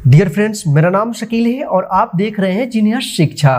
Dear friends, मेरा नाम शकील है और आप देख रहे हैं जीनियस शिक्षा।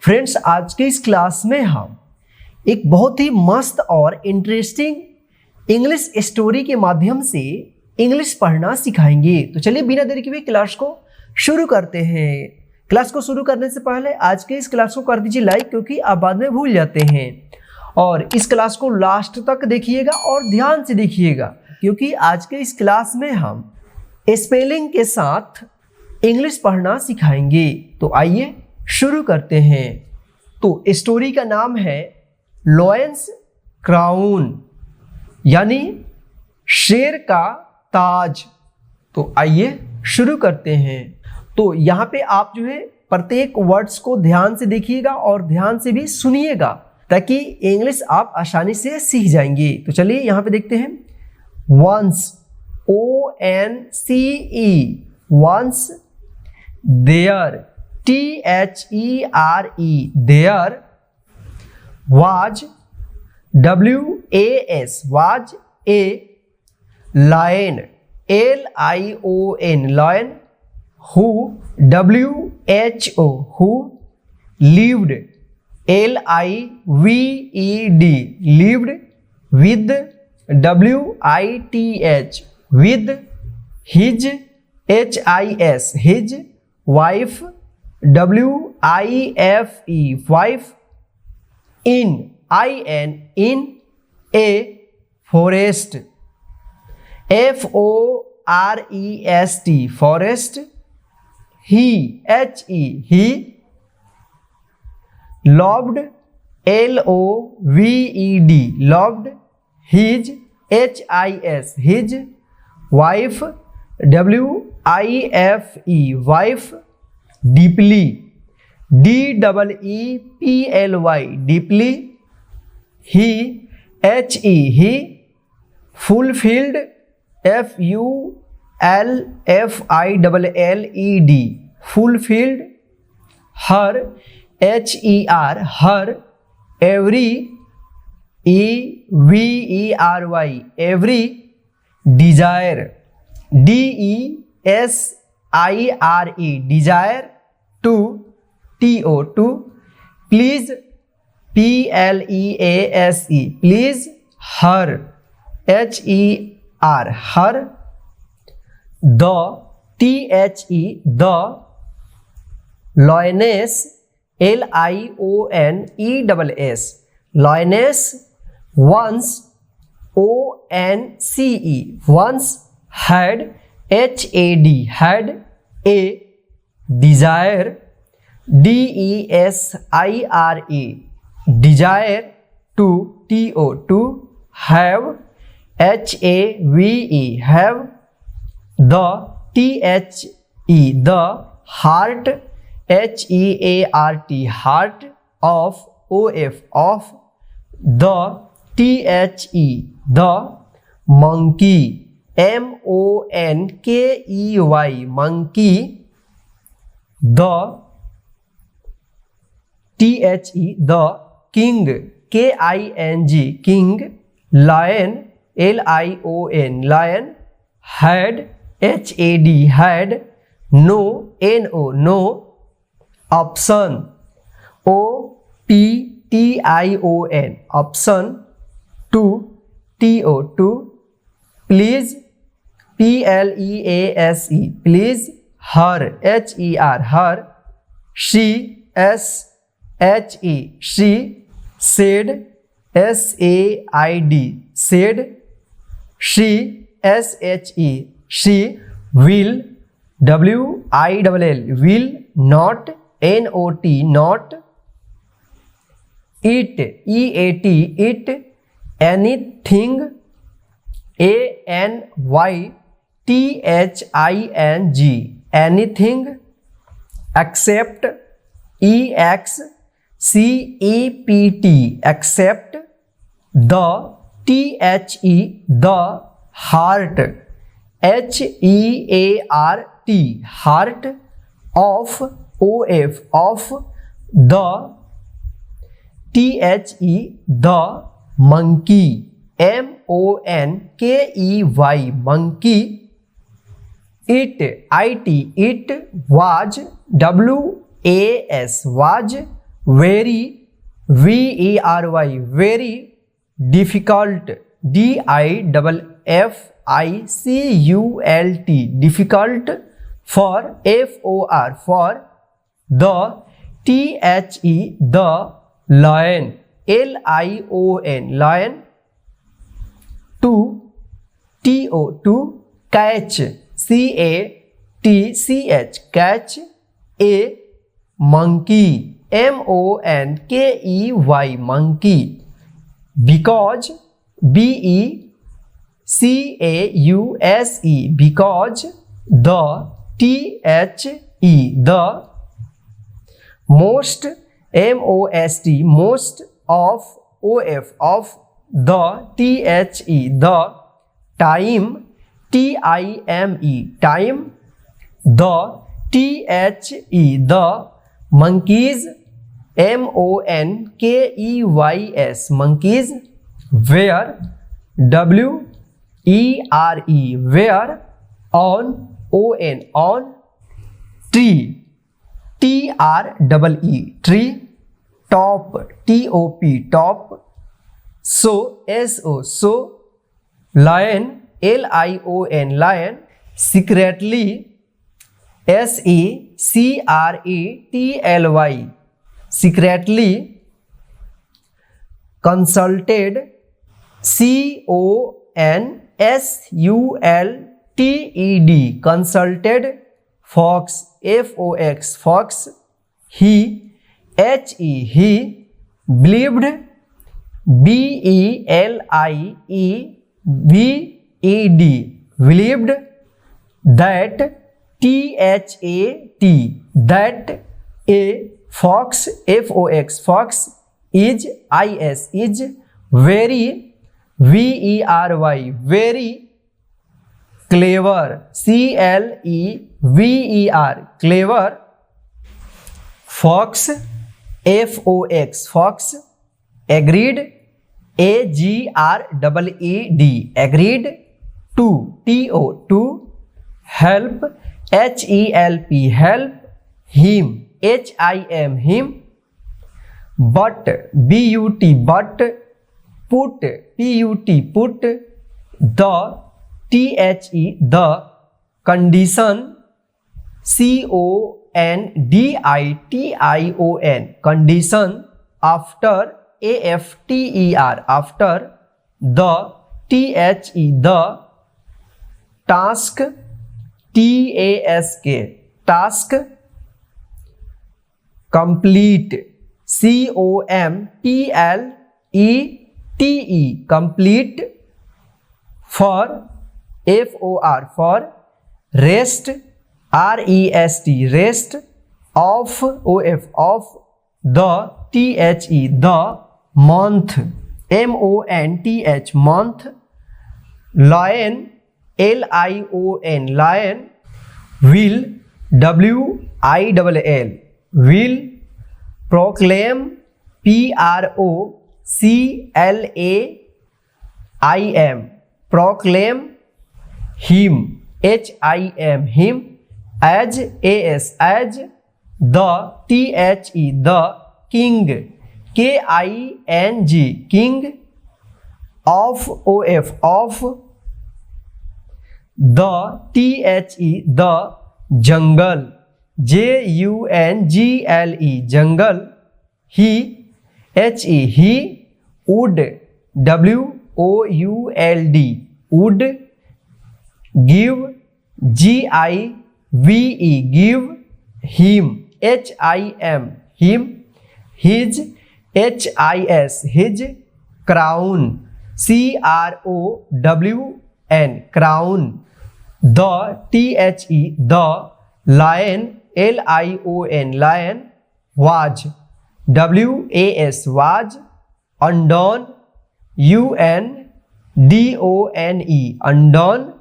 फ्रेंड्स, आज के इस क्लास में हम एक बहुत ही मस्त और इंटरेस्टिंग इंग्लिश स्टोरी के माध्यम से इंग्लिश पढ़ना सिखाएंगे। तो चलिए बिना देरी किए क्लास को शुरू करते हैं। क्लास को शुरू करने से पहले आज के इस क्लास को कर दीजिए लाइक, क्योंकि आप बाद में भूल जाते हैं। और इस क्लास को लास्ट तक देखिएगा और ध्यान से देखिएगा, क्योंकि आज के इस क्लास में हम स्पेलिंग के साथ इंग्लिश पढ़ना सिखाएंगे। तो आइए शुरू करते हैं। तो स्टोरी का नाम है लायंस क्राउन, यानी शेर का ताज। तो आइए शुरू करते हैं। तो यहाँ पे आप जो है प्रत्येक वर्ड्स को ध्यान से देखिएगा और ध्यान से भी सुनिएगा, ताकि इंग्लिश आप आसानी से सीख जाएंगे। तो चलिए यहाँ पे देखते हैं। Once, ONCE, once, there, THERE, there, was, WAS, was, a lion, LION, lion, who, WHO, who, lived, LIVED, lived, with, WITH, with, his, HIS, his, wife, WIFE, wife, in, IN, in, a forest, FOREST, forest, he, he, loved, LOVED, loved, his, HIS, his, wife, WIFE, wife, deeply, DEEPLY, deeply, he, he, fulfilled, FULFILLED, fulfilled, her, her, every, EVERY, every, desire, DESIRE, desire, to, TO, please, PLEASE, please, her, HER, her, the, THE, the, lioness, LIONESS, lioness, once, ONCE, once, had, HAD, had, a, desire, DESIRE, desire, to, TO, have, HAVE, have, the, THE, the, heart, HEART, heart, of, of, the, THE, the, monkey, MONKEY, monkey, the, THE, the, king, KING, king, lion, LION, lion, had, HAD, had, no, NO, no, option, OPTION, option, to, TO, please, PLEASE, please, her, HER, her, she, SHE, she, said, SAID, said, she, SHE, she, will, WILL, will, not, NOT, not, it, EAT, it, anything, ANYTHING, anything, accept, EXCEPT, accept, the, THE, the, heart, HEART, heart, of, of, the, THE, the, monkey, MONKEY, monkey, It, it was, was, was very, very difficult, difficult, difficult for, for the, the lion, lion to, to catch, catch a monkey, monkey, monkey because, because, because the, the most, most of, the, the time, time the, the monkeys, monkeys, monkeys were, were on, on tree, tree top, top so, so lion, lion lion secretly, secretly secretly consulted, consulted consulted fox, fox fox he, he believed, believed that, that a fox, fox fox is, is very, very clever, clever clever fox, fox fox agreed, agreed agreed to, to help, help help him, him but, but put, put the, the condition, condition condition after, after the, the task, task task complete, complete complete for, for rest, rest rest of, of the, the month, month month lion, lion lion will, will will proclaim, proclaim proclaim him, him as, as the, the king, king king of, of the, the jungle, jungle jungle he, he would, would would give, give him, him his, his crown, crown crown the, the lion, lion was, was undone, undone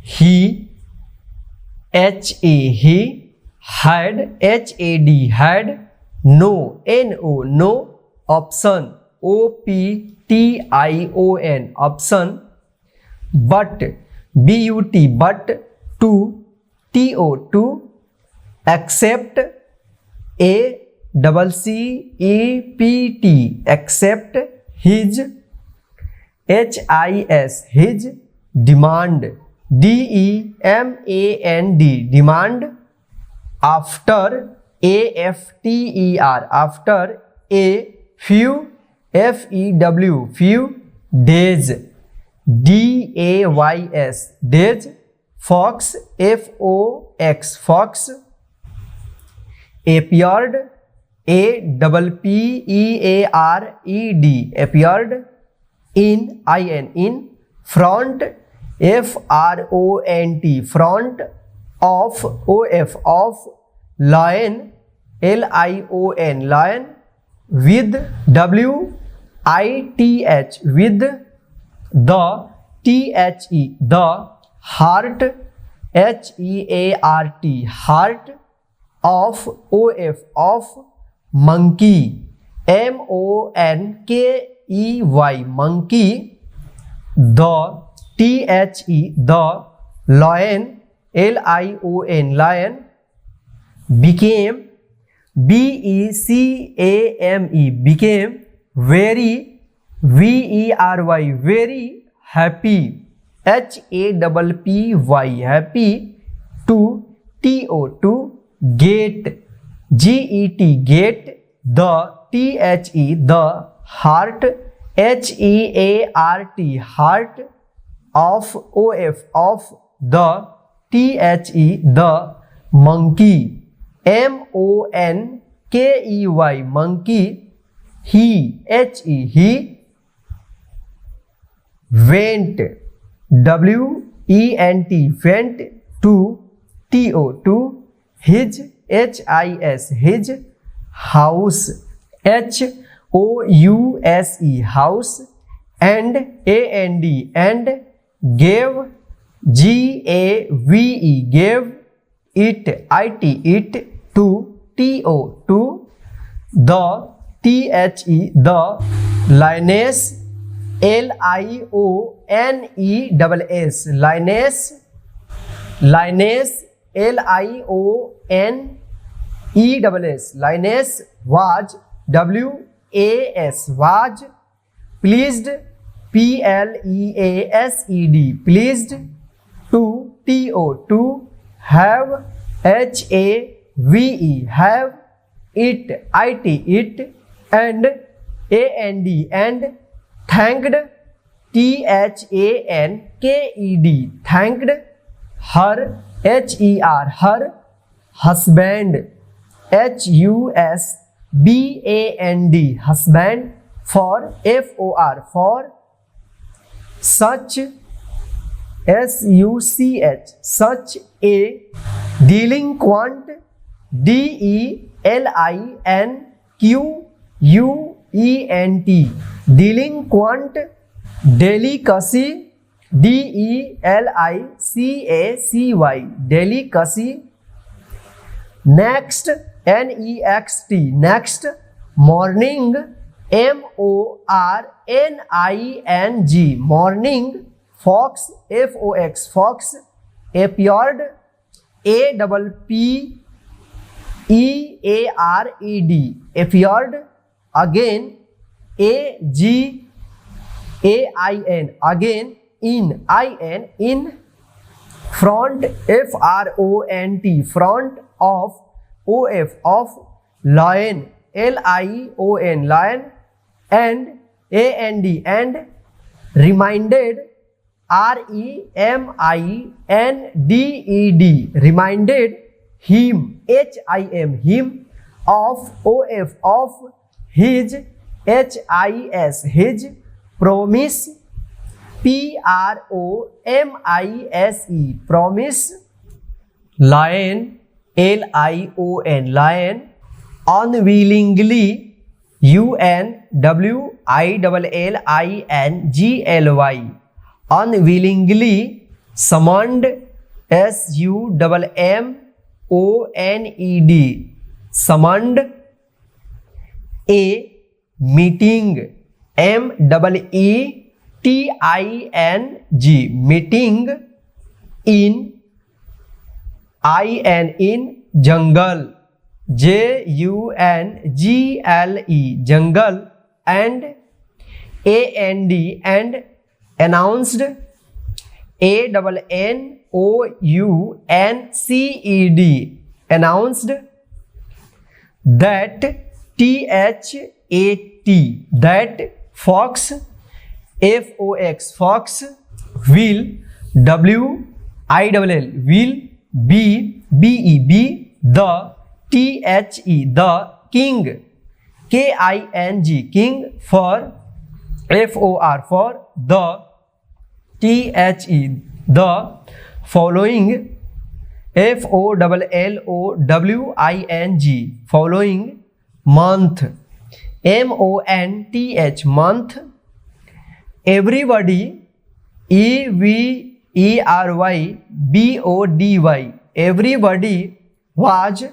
he, he had, had no, no option, option option but, but to TO2 accept ACCEPT accept his his demand DEMAND demand after AFTER after a few FEW few days DAYS days fox FOX fox appeared APPEARED appeared in front FRONT front of of lion LION lion with WITH with the THE the heart HEART heart of of monkey MONKEY monkey the THE the lion LION lion became BECAME became very VERY very happy HAPPY happy to TO2 get GET get the THE the heart HEART heart of the THE the monkey MONKEY monkey he went WENT went to TO2 his his house HOUSE house and gave GAVE gave it to TO2 the THE the lioness LIONESS lioness LIONESS lioness was WAS was pleased PLEASED pleased to TO2 have HAVE have it and thanked THANKED thanked her her husband HUSBAND husband for for such SUCH such a delinquent DELINQUENT delinquent delicacy DELICACY delicacy next NEXT next morning MORNING morning fox FOX fox appeared APPEARED appeared again AGAIN again in front FRONT front of lion LION lion and reminded REMINDED reminded him him of his his promise PROMISE promise lion LION lion unwillingly UNWILLINGLY unwillingly summoned SUMMONED summoned a meeting MEETING meeting in IN in jungle, JUNGLE jungle, and AND and announced, ANNOUNCED announced, that THAT that fox, FOX fox, will, WILL will, BEB the, THE the king, KING king, for, FOR for the, THE the following, FOLLOWING following, month, MONTH month, everybody, EVERYBODY everybody, was,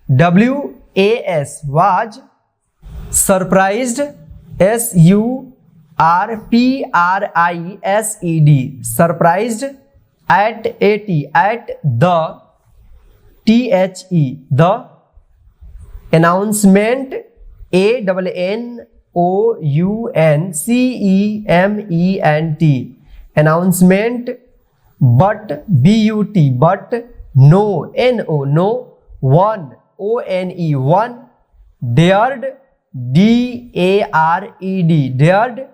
WAS was, surprised, SURPRISED surprised, at the, THE the announcement, ANNOUNCEMENT announcement, but but no, no, one, ONE dared, DARED dared,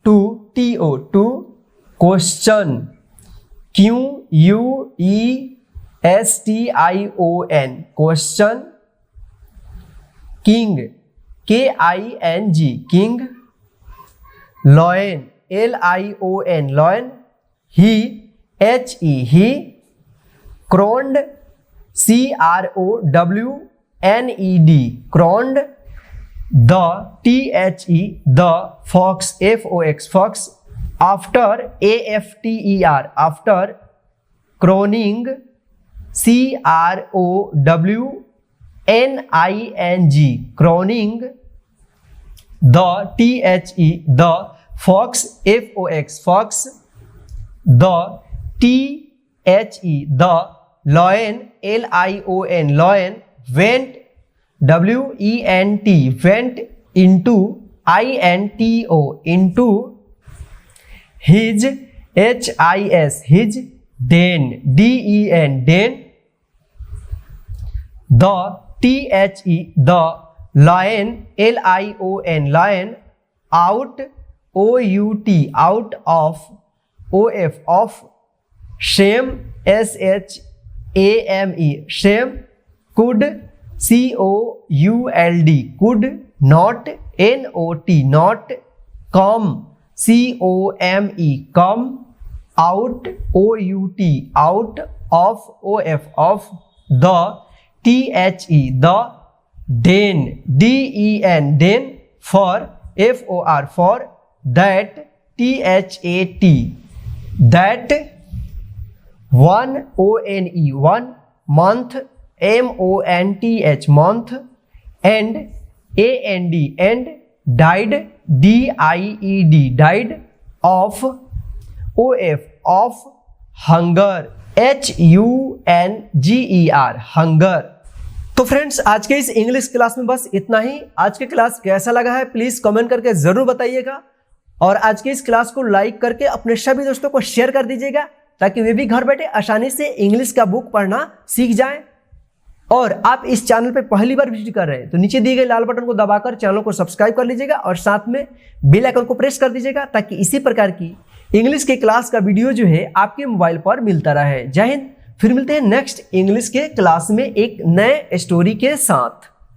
to, TO question, QUESTION question, king, KING king, lion, LION lion, he, he, crowned, CROWNED crowned, the, THE the fox, FOX fox, after, AFTER after, crowning, CROWNING crowning, the, THE the fox, FOX fox, the, THE the lion, LION lion, went, WENT went, into, INTO into, his, HIS his, den, DEN den, the, THE the lion, LION lion, out, OUT out of, OF of, shame, SHAME shame, could, COULD could, not, NOT not, come, COME come, out, OUT out of, OF of, the, THE the den, DEN den, for, FOR for, that, THAT that, one, ONE one, month, MONTH month, and AND and, died, DIED died, of, OF of, hunger, HUNGER hunger। तो friends आज के इस English class में बस इतना ही। आज के class कैसा लगा है प्लीज कमेंट करके जरूर बताइएगा, और आज की इस क्लास को लाइक करके अपने सभी दोस्तों को शेयर कर दीजिएगा ताकि वे भी घर बैठे आसानी से इंग्लिश का बुक पढ़ना सीख जाएं। और आप इस चैनल पे पहली बार विजिट कर रहे हैं तो नीचे दिए गए लाल बटन को दबाकर चैनल को सब्सक्राइब कर लीजिएगा और साथ में बेल आइकन को प्रेस कर दीजिएगा ताकि इसी प्रकार की इंग्लिश के क्लास का वीडियो जो है आपके मोबाइल पर मिलता रहे। जय हिंद, फिर मिलते हैं नेक्स्ट इंग्लिश के क्लास में एक नए स्टोरी के साथ।